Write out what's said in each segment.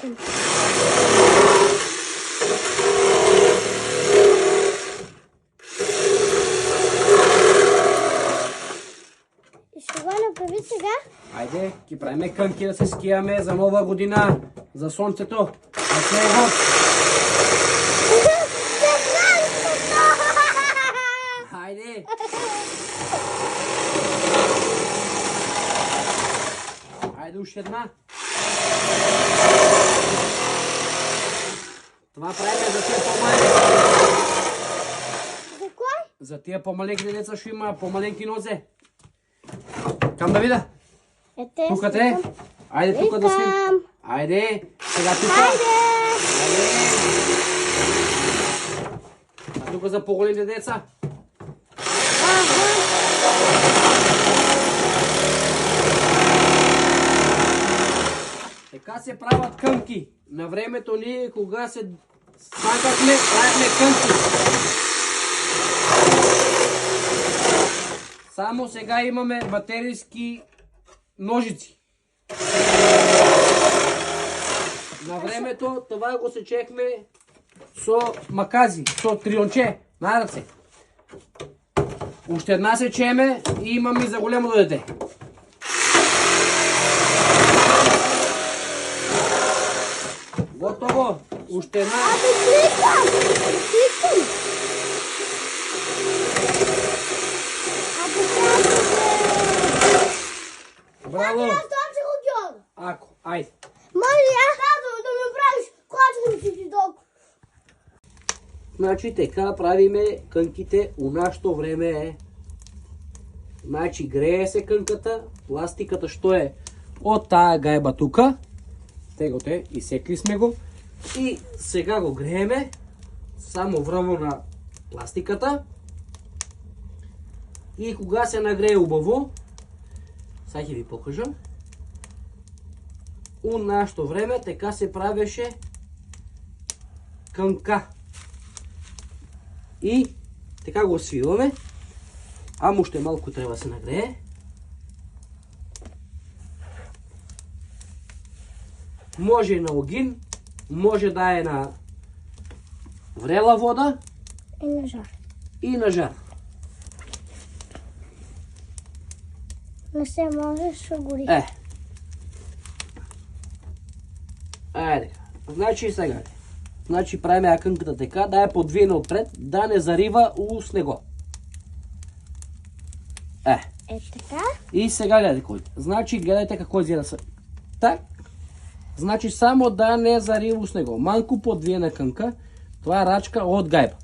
искам. И ще го направи сега? Айде, ки правиме кънки да се скијаме за нова година, за сонцето, за снегот. Айде! Айде уште една. Това правиме за тия по-малки. За кой? За тия по-маленки деца што има по-маленки нозе. Кам да вида? Ете, Тука те? Айде тука да сним. Айде, сега тука. Айде! А тука за по-големите деца. Така се правят кънки. На времето ние, кога се сакахме, правихме кънки. Само сега имаме батерийски ножици. На времето това го сечехме со макази, со трионче, на ръце. Уште една сечеме и имаме за големо дете. Готово! Уште една. Браво! Ако, айде. Може аз да ми правиш клачките ти толкова. Значи така правиме кънките у нашето време. Значи грее се кънката, пластиката що е от тая гайба тука. Теготе, изсекли сме го. И сега го грееме само връво на пластиката. И кога се нагрее убаво, сега ќе ви покажам. У нашето време така се правеше кънка. И така го свиваме. Амо още малко трябва да се нагрее. Може и на огин, може да е на врела вода И на жар. и на жар. Не се може, ще гори. Айде. Значи сега. Значи правиме кънката така, да е подвиена отпред, да не зарива у снего. Е така. И сега гледайте кой. Значи гледайте какво изгледа са. Так. Значи само да не зарива у снего. Малко подвиена кънка. Това е рачка от гайба.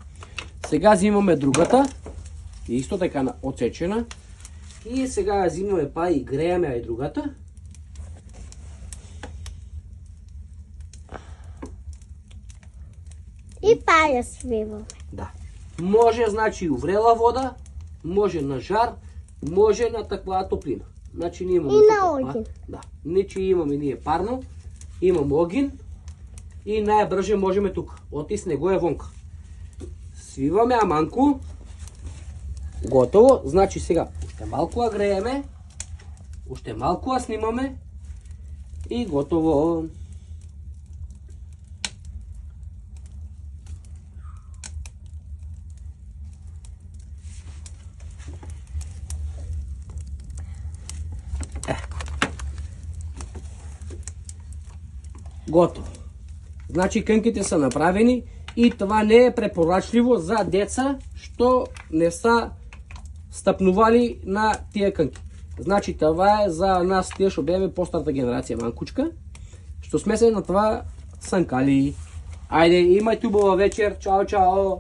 Сега взимаме другата. Исто така отсечена. И сега взимаме па и грееме и другата. И пая свиваме. Да. Може, значи, уврела вода, може на жар, може на таква топлина. Значи ние имаме И на таква. огин. Да. Не, че имаме ние парно, имаме огин и най-бърже можеме тук. Оти снего е вонка. Свиваме аманко. Готово. Значи сега, още малко агрееме, още малко снимаме и готово. Готово. Значи кънките са направени и това не е препоръчливо за деца, що не са стъпнували на тия кънки. Значи това е за нас, тия ще беме по-старата генерация манкучка, що сме се на това сънкали. Айде, имайте хубава вечер. Чао, чао!